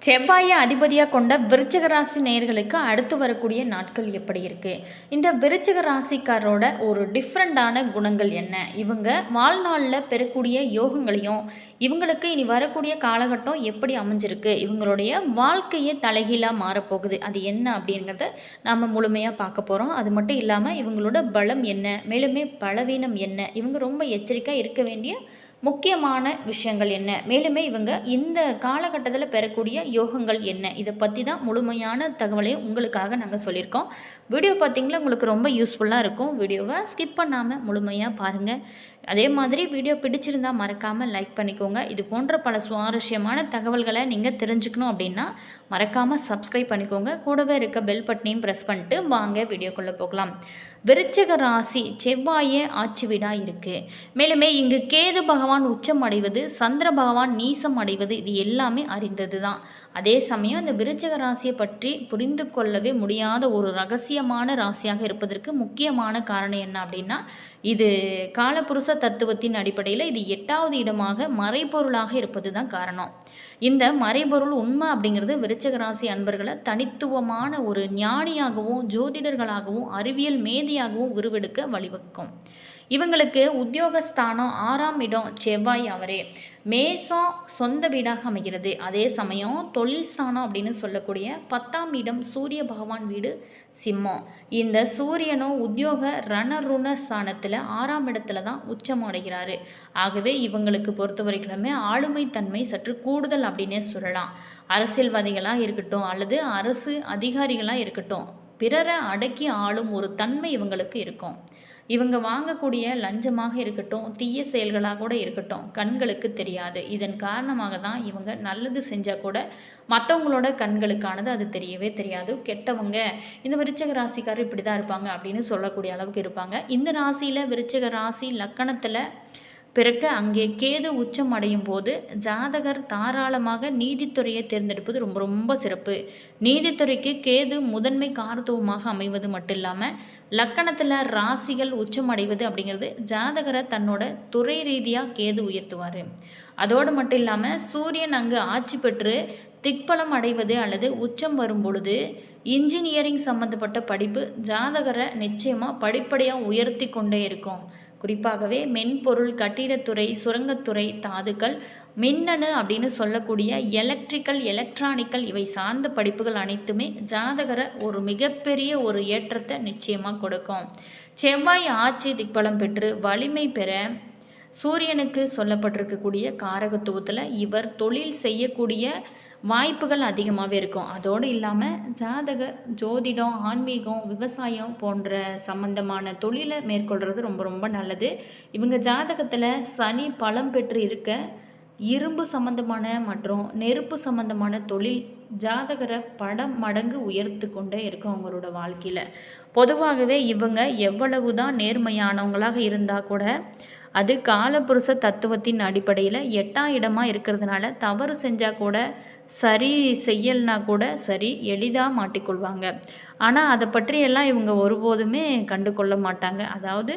செவ்வாயை அதிபதியாக கொண்ட விருச்சிக ராசி நேயர்களுக்கு அடுத்து வரக்கூடிய நாட்கள் எப்படி இருக்குது? இந்த விருச்சிக ராசிக்காரோட ஒரு டிஃப்ரெண்ட்டான குணங்கள் என்ன? இவங்க வாழ்நாளில் பெறக்கூடிய யோகங்களையும் இவங்களுக்கு இனி வரக்கூடிய காலகட்டம் எப்படி அமைஞ்சிருக்கு, இவங்களுடைய வாழ்க்கையே தலைகீழாக மாறப்போகுது, அது என்ன அப்படிங்கிறத நாம் முழுமையாக பார்க்க போகிறோம். அது மட்டும் இல்லாமல் இவங்களோட பலம் என்ன, மேலுமே பலவீனம் என்ன, இவங்க ரொம்ப எச்சரிக்கையாக இருக்க வேண்டிய முக்கியமான விஷயங்கள் என்ன, மேலுமே இவங்க இந்த காலகட்டத்தில் பெறக்கூடிய யோகங்கள் என்ன, இதை பற்றி தான் முழுமையான தகவலையும் உங்களுக்காக நாங்கள் சொல்லியிருக்கோம். வீடியோ பார்த்திங்களா உங்களுக்கு ரொம்ப யூஸ்ஃபுல்லாக இருக்கும். வீடியோவை ஸ்கிப் பண்ணாமல் முழுமையாக பாருங்கள். அதே மாதிரி வீடியோ பிடிச்சிருந்தால் மறக்காமல் லைக் பண்ணிக்கோங்க. இது போன்ற பல சுவாரஸ்யமான தகவல்களை நீங்கள் தெரிஞ்சுக்கணும் அப்படின்னா மறக்காமல் சப்ஸ்கிரைப் பண்ணிக்கோங்க. கூடவே இருக்க பெல் பட்டனையும் ப்ரெஸ் பண்ணிட்டு வாங்க வீடியோக்குள்ளே போகலாம். விருச்சிக ராசி செவ்வாயே ஆட்சி வீடாக இருக்குது. மேலுமே இங்கு கேது பகவான் உச்சம் அடைவது, சந்திர பகவான் நீசம் அடைவது, இது எல்லாமே அறிந்தது தான். அதே சமயம் இந்த விருச்சிக ராசியை பற்றி புரிந்து கொள்ளவே முடியாத ஒரு ரகசியமான ராசியாக இருப்பதற்கு முக்கியமான காரணம் என்ன அப்படின்னா, இது காலபுருஷ தத்துவத்தின் அடிப்படையில் இது 8வது இடமாக மறைபொருளாக இருப்பது தான் காரணம். இந்த மறைபொருள் உண்மை அப்படிங்கிறது விருச்சிக ராசி அன்பர்களை தனித்துவமான ஒரு ஞானியாகவும் ஜோதிடர்களாகவும் அறிவியல் மேதியாகவும் உருவெடுக்க வழிவகுக்கும். இவங்களுக்கு உத்தியோகஸ்தானம் 6ஆம் இடம் செவ்வாய் அவரே. மேசம் சொந்த வீடாக அமைகிறது. அதே சமயம் தொழில் ஸ்தானம் அப்படின்னு சொல்லக்கூடிய 10ஆம் இடம் சூரிய பகவான் வீடு சிம்மம். இந்த சூரியனும் உத்தியோக ரணருண ஸ்தானத்தில் 6ஆம் இடத்துல தான் உச்சம் அடைகிறாரு. ஆகவே இவங்களுக்கு பொறுத்த வரைக்குமே ஆளுமை தன்மை சற்று கூடுதல் அப்படின்னே சொல்லலாம். அரசியல்வாதிகளாக இருக்கட்டும் அல்லது அரசு அதிகாரிகளாக இருக்கட்டும், பிறரை அடக்கி ஆளும் ஒரு தன்மை இவங்களுக்கு இருக்கும். இவங்க வாங்கக்கூடிய லஞ்சமாக இருக்கட்டும், தீய செயல்களாக கூட இருக்கட்டும், கண்களுக்கு தெரியாது. இதன் காரணமாக தான் இவங்க நல்லது செஞ்சால் கூட மற்றவங்களோட கண்களுக்கானது அது தெரியவே தெரியாது. கெட்டவங்க இந்த விருச்சிக ராசிக்காரர் இப்படி தான் இருப்பாங்க அப்படின்னு சொல்லக்கூடிய அளவுக்கு இருப்பாங்க. இந்த ராசியில் விருச்சிக ராசி லக்கணத்தில் பிறக்க அங்கே கேது உச்சம் அடையும் போது ஜாதகர் தாராளமாக நீதித்துறையை தேர்ந்தெடுப்பது ரொம்ப ரொம்ப சிறப்பு. நீதித்துறைக்கு கேது முதன்மை காரத்துவமாக அமைவது மட்டும் இல்லாமல் லக்கணத்தில் ராசிகள் உச்சம் அடைவது அப்படிங்கிறது ஜாதகரை தன்னோட துறை ரீதியாக கேது உயர்த்துவார். அதோடு மட்டும் இல்லாமல் சூரியன் அங்கு ஆட்சி பெற்று திக்பலம் அடைவது அல்லது உச்சம் வரும் பொழுது இன்ஜினியரிங் சம்மந்தப்பட்ட படிப்பு ஜாதகரை நிச்சயமாக படிப்படியாக உயர்த்தி கொண்டே இருக்கும். குறிப்பாகவே மென்பொருள், கட்டிடத்துறை, சுரங்கத்துறை, தாதுக்கள், மின்னணு அப்படின்னு சொல்லக்கூடிய எலக்ட்ரிக்கல், எலக்ட்ரானிக்கல் இவை சார்ந்த படிப்புகள் அனைத்துமே ஜாதகரை ஒரு மிகப்பெரிய ஒரு ஏற்றத்தை நிச்சயமாக கொடுக்கும். செவ்வாய் ஆட்சி திக்பலம் பெற்று வலிமை பெற சூரியனுக்கு சொல்லப்பட்டிருக்கக்கூடிய காரகத்துவத்தில் இவர் தொழில் செய்யக்கூடிய வாய்ப்புகள் அதிகமாகவே இருக்கும். அதோடு இல்லாமல் ஜாதக ஜோதிடம், ஆன்மீகம், விவசாயம் போன்ற சம்பந்தமான தொழிலை மேற்கொள்கிறது ரொம்ப ரொம்ப நல்லது. இவங்க ஜாதகத்தில் சனி பலம் பெற்று இருக்க இரும்பு சம்பந்தமான மற்றும் நெருப்பு சம்பந்தமான தொழில் ஜாதகரை மடங்கு உயர்த்து கொண்டே இருக்கும் அவங்களோட வாழ்க்கையில். பொதுவாகவே இவங்க எவ்வளவு தான் நேர்மையானவங்களாக இருந்தால் கூட அது காலபுருஷ தத்துவத்தின் அடிப்படையில் 8ஆம் இடமாக இருக்கிறதுனால தவறு செஞ்சால் கூட சரி செய்யலைனா கூட சரி எளிதாக மாட்டிக்கொள்வாங்க. ஆனால் அதை பற்றியெல்லாம் இவங்க ஒருபோதுமே கண்டு கொள்ள மாட்டாங்க. அதாவது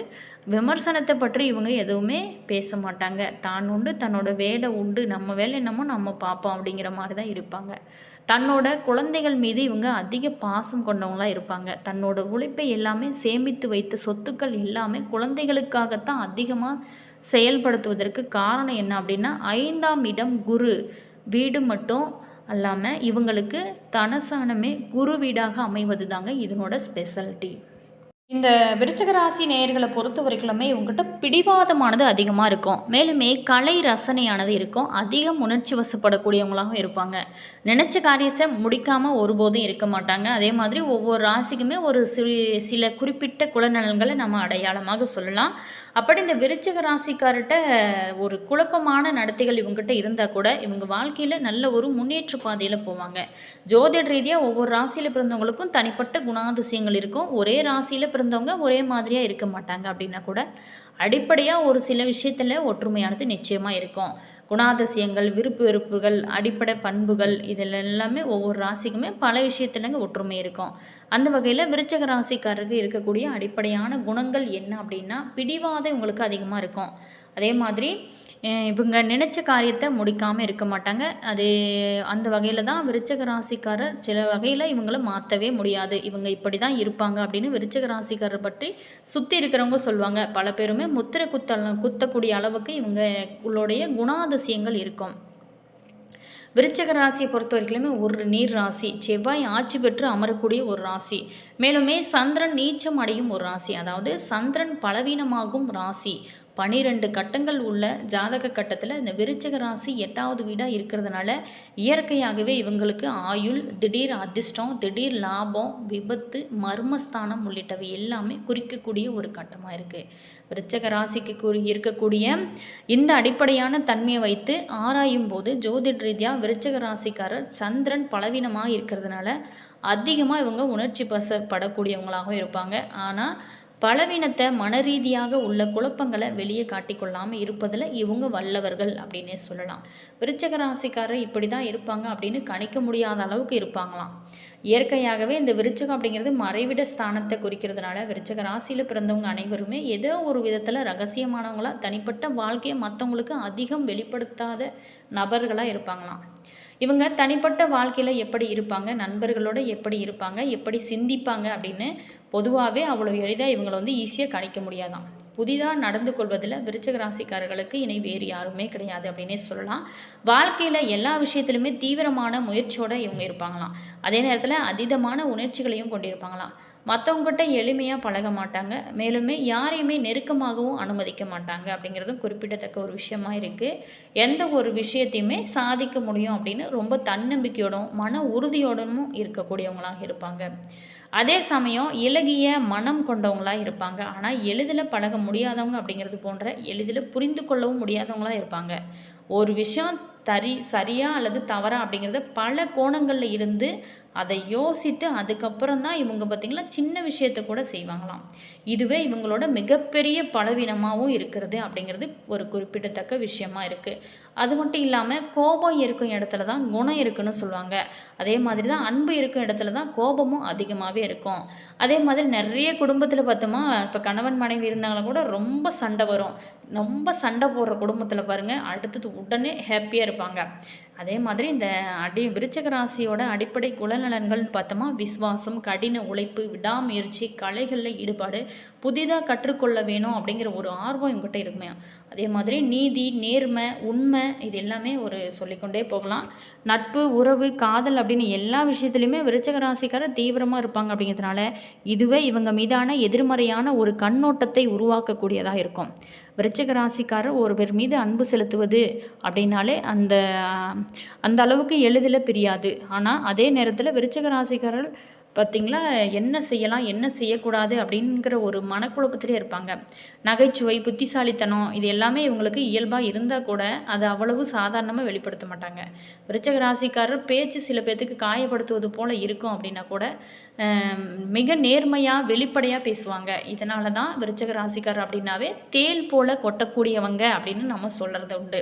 விமர்சனத்தை பற்றி இவங்க எதுவுமே பேச மாட்டாங்க. தான் உண்டு, தன்னோட வேலை உண்டு, நம்ம வேலை என்னமோ நம்ம பார்ப்போம் அப்படிங்கிற மாதிரி தான் இருப்பாங்க. தன்னோட குழந்தைகள் மீது இவங்க அதிக பாசம் கொண்டவங்களாக இருப்பாங்க. தன்னோட உழைப்பை எல்லாமே சேமித்து வைத்த சொத்துக்கள் எல்லாமே குழந்தைகளுக்காகத்தான் அதிகமாக செயல்படுத்துவதற்கு காரணம் என்ன அப்படின்னா 5ஆம் இடம் குரு வீடு மட்டும் அல்லாமல் இவங்களுக்கு தனசானமே குரு வீடாக அமைவது தாங்க இதனோட ஸ்பெஷாலிட்டி. இந்த விருச்சிக ராசி நேயர்களை பொறுத்த வரைக்குமே இவங்ககிட்ட பிடிவாதமானது அதிகமாக இருக்கும். மேலுமே கலை ரசனையானது இருக்கும். அதிகம் உணர்ச்சி வசப்படக்கூடியவங்களாகவும் இருப்பாங்க. நினச்ச காரியத்தை முடிக்காமல் ஒருபோதும் இருக்க மாட்டாங்க. அதே மாதிரி ஒவ்வொரு ராசிக்குமே ஒரு சில குறிப்பிட்ட குலநலன்களை நம்ம அடையாளமாக சொல்லலாம். அப்படி இந்த விருச்சிக ராசிக்கார்கிட்ட ஒரு குழப்பமான நடத்தைகள் இவங்ககிட்ட இருந்தால் கூட இவங்க வாழ்க்கையில் நல்ல ஒரு முன்னேற்ற பாதையில் போவாங்க. ஜோதிட ரீதியாக ஒவ்வொரு ராசியில் பிறந்தவங்களுக்கும் தனிப்பட்ட குணாதிசயங்கள் இருக்கும். ஒரே ராசியில் பிறந்தவங்க ஒரே மாதிரியாக இருக்க மாட்டாங்க. அப்படின்னா கூட அடிப்படையாக ஒரு சில விஷயத்தில் ஒற்றுமையானது நிச்சயமாக இருக்கும். குணாதிசயங்கள், விருப்பு வெறுப்புகள், அடிப்படை பண்புகள் இதில் எல்லாமே ஒவ்வொரு ராசிக்குமே பல விஷயத்துலங்க ஒற்றுமை இருக்கும். அந்த வகையில் விருச்சிக ராசிக்காரருக்கு இருக்கக்கூடிய அடிப்படையான குணங்கள் என்ன அப்படின்னா பிடிவாதம் உங்களுக்கு அதிகமாக இருக்கும். அதே மாதிரி இவங்க நினச்ச காரியத்தை முடிக்காமல் இருக்க மாட்டாங்க. அது அந்த வகையில் தான் விருச்சிக ராசிக்காரர் சில வகையில் இவங்கள மாற்றவே முடியாது. இவங்க இப்படி தான் இருப்பாங்க அப்படின்னு விருச்சிக ராசிக்காரர் பற்றி சுற்றி இருக்கிறவங்க சொல்லுவாங்க. பல பேருமே முத்திரை குத்தக்கூடிய அளவுக்கு இவங்களுடைய குணாதிசயங்கள் இருக்கும். விருச்சிக ராசியை பொறுத்த வரைக்குமே ஒரு நீர் ராசி, செவ்வாய் ஆட்சி பெற்று அமரக்கூடிய ஒரு ராசி, மேலுமே சந்திரன் நீச்சம் அடையும் ஒரு ராசி, அதாவது சந்திரன் பலவீனமாகும் ராசி. 12 கட்டங்கள் உள்ள ஜாதக கட்டத்தில் இந்த விருச்சிக ராசி 8வது வீடாக இருக்கிறதுனால இயற்கையாகவே இவங்களுக்கு ஆயுள், திடீர் அதிர்ஷ்டம், திடீர் லாபம், விபத்து, மர்மஸ்தானம் உள்ளிட்டவை எல்லாமே குறிக்கக்கூடிய ஒரு கட்டமாக இருக்குது. விருச்சிக ராசிக்கு இருக்கக்கூடிய இந்த அடிப்படையான தன்மையை வைத்து ஆராயும் போது ஜோதிட ரீதியாக விருச்சிக ராசிக்காரர் சந்திரன் பலவீனமாக இருக்கிறதுனால அதிகமாக இவங்க உணர்ச்சி வசப்படக்கூடியவங்களாகவும் இருப்பாங்க. ஆனால் பலவீனத்தை மனரீதியாக உள்ள குழப்பங்களை வெளியே காட்டிக்கொள்ளாமல் இருப்பதில் இவங்க வல்லவர்கள் அப்படின்னே சொல்லலாம். விருச்சிக ராசிக்காரர் இப்படி தான் இருப்பாங்க அப்படின்னு கணிக்க முடியாத அளவுக்கு இருப்பாங்களாம். இயற்கையாகவே இந்த விருச்சிகம் அப்படிங்கிறது மறைவிட ஸ்தானத்தை குறிக்கிறதுனால விருச்சிக ராசியில் பிறந்தவங்க அனைவருமே ஏதோ ஒரு விதத்தில் ரகசியமானவங்களா தனிப்பட்ட வாழ்க்கையை மற்றவங்களுக்கு அதிகம் வெளிப்படுத்தாத நபர்களாக இருப்பாங்களாம். இவங்க தனிப்பட்ட வாழ்க்கையில் எப்படி இருப்பாங்க, நண்பர்களோடு எப்படி இருப்பாங்க, எப்படி சிந்திப்பாங்க அப்படின்னு பொதுவாகவே அவ்வளோ எளிதாக இவங்களை ஈஸியாக கணிக்க முடியாதான். புதிதாக நடந்து கொள்வதில் விருச்சிக ராசிக்காரர்களுக்கு இணை வேறு யாருமே கிடையாது அப்படின்னே சொல்லலாம். வாழ்க்கையில் எல்லா விஷயத்திலுமே தீவிரமான முயற்சியோடு இவங்க இருப்பாங்களாம். அதே நேரத்தில் அதீதமான உணர்ச்சிகளையும் கொண்டிருப்பாங்களாம். மற்றவங்ககிட்ட எளிமையாக பழக மாட்டாங்க, மேலுமே யாரையுமே நெருக்கமாகவும் அனுமதிக்க மாட்டாங்க அப்படிங்கிறதும் குறிப்பிடத்தக்க ஒரு விஷயமா இருக்குது. எந்த ஒரு விஷயத்தையுமே சாதிக்க முடியும் அப்படின்னு ரொம்ப தன்னம்பிக்கையோடும் மன உறுதியோடனும் இருக்கக்கூடியவங்களாக இருப்பாங்க. அதே சமயம் இலகிய மனம் கொண்டவங்களாக இருப்பாங்க. ஆனால் எளிதில் பழக முடியாதவங்க அப்படிங்கிறது போன்ற எளிதில் புரிந்து கொள்ளவும் முடியாதவங்களாக இருப்பாங்க. ஒரு விஷயம் சரியா அல்லது தவறா அப்படிங்கிறத பல கோணங்களில் இருந்து அதை யோசித்து அதுக்கப்புறம் தான் இவங்க பார்த்திங்களா சின்ன விஷயத்தை கூட செய்வாங்களாம். இதுவே இவங்களோட மிகப்பெரிய பலவீனமாகவும் இருக்கிறது அப்படிங்கிறது ஒரு குறிப்பிடத்தக்க விஷயமா இருக்குது. அது மட்டும் இல்லாமல் கோபம் இருக்கும் இடத்துல தான் குணம் இருக்குன்னு சொல்லுவாங்க. அதே மாதிரி தான் அன்பு இருக்கும் இடத்துல தான் கோபமும் அதிகமாகவே இருக்கும். அதே மாதிரி நிறைய குடும்பத்தில் பார்த்தோமா, இப்போ கணவன் மனைவி இருந்தாங்களா கூட ரொம்ப சண்டை வரும். ரொம்ப சண்டை போடுற குடும்பத்தில் பாருங்கள் அடுத்தது உடனே ஹாப்பியாக இருப்பாங்க. அதே மாதிரி இந்த விருச்சிக ராசியோட அடிப்படை குணநலன்கள்னு பார்த்தோமா, விசுவாசம், கடின உழைப்பு, விடாமுயற்சி, கலைகளில் ஈடுபாடு, புதிதாக கற்றுக்கொள்ள வேணும் அப்படிங்கிற ஒரு ஆர்வம் இவங்ககிட்ட இருக்குமே. அதே மாதிரி நீதி, நேர்மை, உண்மை, இது எல்லாமே ஒரு சொல்லிக்கொண்டே போகலாம். நட்பு, உறவு, காதல் அப்படின்னு எல்லா விஷயத்துலையுமே விருச்சிக ராசிக்காரர் தீவிரமாக இருப்பாங்க. அப்படிங்கிறதுனால இதுவே இவங்க மீதான எதிர்மறையான ஒரு கண்ணோட்டத்தை உருவாக்கக்கூடியதாக இருக்கும். விருச்சிக ராசிக்காரர் ஒருவர் மீது அன்பு செலுத்துவது அப்படின்னாலே அந்த அளவுக்கு எளிதில் பிரியாது. ஆனால் அதே நேரத்தில் விருச்சிக ராசிக்காரர் பார்த்திங்களா என்ன செய்யலாம் என்ன செய்யக்கூடாது அப்படிங்கிற ஒரு மனக்குழப்பத்திலே இருப்பாங்க. நகைச்சுவை, புத்திசாலித்தனம் இது எல்லாமே இவங்களுக்கு இயல்பாக இருந்தால் கூட அதை அவ்வளவு சாதாரணமாக வெளிப்படுத்த மாட்டாங்க. விருச்சிக ராசிக்காரர் பேச்சு சில பேர்த்துக்கு காயப்படுத்துவது போல் இருக்கும் அப்படின்னா கூட மிக நேர்மையாக வெளிப்படையாக பேசுவாங்க. இதனால தான் விருச்சிக ராசிக்காரர் அப்படின்னாவே தேல் போல் கொட்டக்கூடியவங்க அப்படின்னு நம்ம சொல்கிறது உண்டு.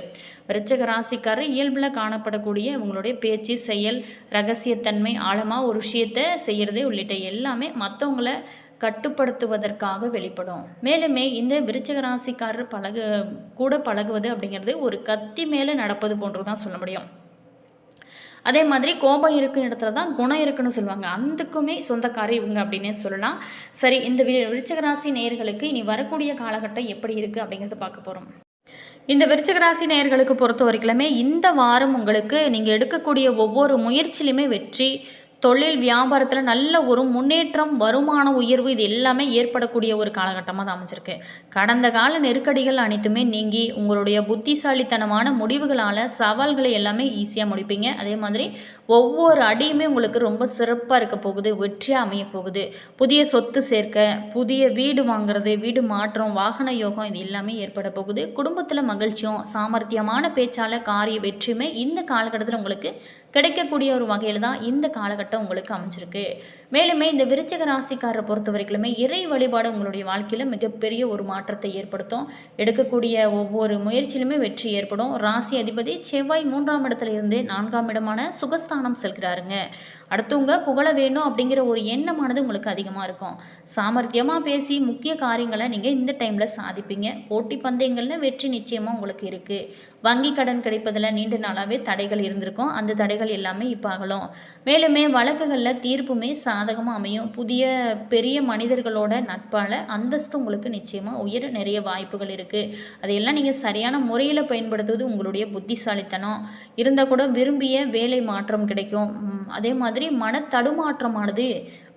விருச்சிக ராசிக்காரர் இயல்பில் காணப்படக்கூடிய இவங்களுடைய பேச்சு, செயல், ரகசியத்தன்மை, ஆழமாக ஒரு விஷயத்தை செய்கிறது உள்ளிட்ட எல்லாமே மற்றவங்கள கட்டுப்படுத்துவதற்காக வெளிப்படும். மேலுமே இந்த விருச்சிக ராசிக்காரர் பழகுவது அப்படிங்கிறது ஒரு கத்தி மேலே நடப்பது போன்று தான் சொல்ல முடியும். அதே மாதிரி கோபம் இருக்கும் இடத்துல தான் குணம் இருக்குன்னு சொல்லுவாங்க. அதுக்குமே சொந்தக்காரி இவங்க அப்படின்னே சொல்லலாம். சரி, இந்த விருச்சிக ராசி நேயர்களுக்கு இனி வரக்கூடிய காலகட்டம் எப்படி இருக்குது அப்படிங்கிறத பார்க்க போகிறோம். இந்த விருச்சிக ராசி நேயர்களுக்கு பொறுத்த வரைக்குமே இந்த வாரம் உங்களுக்கு நீங்கள் எடுக்கக்கூடிய ஒவ்வொரு முயற்சியிலுமே வெற்றி, தொழில், வியாபாரத்தில் நல்ல ஒரு முன்னேற்றம், வருமான உயர்வு இது எல்லாமே ஏற்படக்கூடிய ஒரு காலகட்டமாக தான் அமைச்சிருக்கு. கடந்த கால நெருக்கடிகள் அனைத்துமே நீங்கி உங்களுடைய புத்திசாலித்தனமான முடிவுகளால் சவால்களை எல்லாமே ஈஸியாக முடிப்பீங்க. அதே மாதிரி ஒவ்வொரு அடியுமே உங்களுக்கு ரொம்ப சிறப்பாக இருக்க போகுது, வெற்றியாக அமைய போகுது. புதிய சொத்து சேர்க்க, புதிய வீடு வாங்குறது, வீடு மாற்றம், வாகன யோகம் இது எல்லாமே ஏற்பட போகுது. குடும்பத்தில் மகிழ்ச்சியும் சாமர்த்தியமான பேச்சால் காரிய வெற்றியுமே இந்த காலகட்டத்தில் உங்களுக்கு கிடைக்கக்கூடிய ஒரு வகையில் தான் இந்த காலகட்டம் காலகட்டம் உங்களுக்கு அமைஞ்சிருக்கு. மேலுமே இந்த விருச்சிக ராசிக்காரரை பொறுத்த வரைக்குமே இறை வழிபாடு உங்களுடைய வாழ்க்கையில் மிகப்பெரிய ஒரு மாற்றத்தை ஏற்படுத்தும். எடுக்கக்கூடிய ஒவ்வொரு முயற்சியிலுமே வெற்றி ஏற்படும். ராசி அதிபதி செவ்வாய் 3ஆம் இடத்துல இருந்து 4ஆம் இடமான சுகஸ்தானம் செல்கிறாருங்க. அடுத்தவங்க புகழ வேணும் அப்படிங்கிற ஒரு எண்ணமானது உங்களுக்கு அதிகமாக இருக்கும். சாமர்த்தியமாக பேசி முக்கிய காரியங்களை நீங்கள் இந்த டைமில் சாதிப்பீங்க. போட்டி பந்தயங்களில் வெற்றி நிச்சயமாக உங்களுக்கு இருக்குது. வங்கி கடன் கிடைப்பதில் நீண்ட நாளாகவே தடைகள் இருந்திருக்கும். அந்த தடைகள் எல்லாமே இப்போ அகலும். மேலுமே வழக்குகளில் தீர்ப்புமே சாதகமாக அமையும். புதிய பெரிய மனிதர்களோட நட்பால் அந்தஸ்து உங்களுக்கு நிச்சயமாக உயர நிறைய வாய்ப்புகள் இருக்குது. அதையெல்லாம் நீங்கள் சரியான முறையில் பயன்படுத்துவது உங்களுடைய புத்திசாலித்தனம். இருந்தால் கூட விரும்பிய வேலை மாற்றம் கிடைக்கும். அதே மாதிரி மனத்தடுமாற்றமானது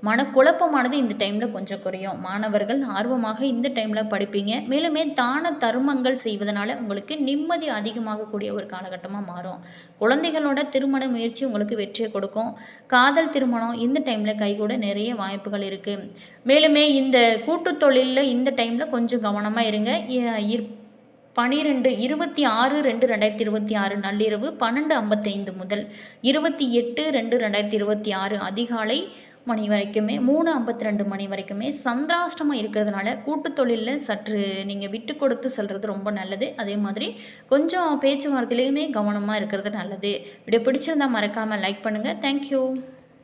மனக்குழப்பமானது இந்த டைமில் கொஞ்சம் குறையும். மாணவர்கள் ஆர்வமாக இந்த டைமில் படிப்பீங்க. மேலுமே தான தர்மங்கள் செய்வதனால உங்களுக்கு நிம்மதி அதிகமாகக்கூடிய ஒரு காலகட்டமாக மாறும். குழந்தைகளோட திருமண முயற்சி உங்களுக்கு வெற்றியை கொடுக்கும். காதல் திருமணம் இந்த டைமில் கைகூட நிறைய வாய்ப்புகள் இருக்குது. மேலுமே இந்த கூட்டு தொழிலில் இந்த டைமில் கொஞ்சம் கவனமாக இருங்க. 26/2/2026 நள்ளிரவு 12:55 முதல் 28/2/2026 அதிகாலை மணி வரைக்குமே 3:52 மணி வரைக்குமே சந்திராஷ்டமம் இருக்கிறதுனால கூட்டு தொழிலில் சற்று நீங்கள் விட்டு கொடுத்து செல்வது ரொம்ப நல்லது. அதே மாதிரி கொஞ்சம் பேச்சுவார்த்தையிலையுமே கவனமாக இருக்கிறது நல்லது. வீடியோ பிடிச்சிருந்தால் மறக்காமல் லைக் பண்ணுங்கள். தேங்க்யூ.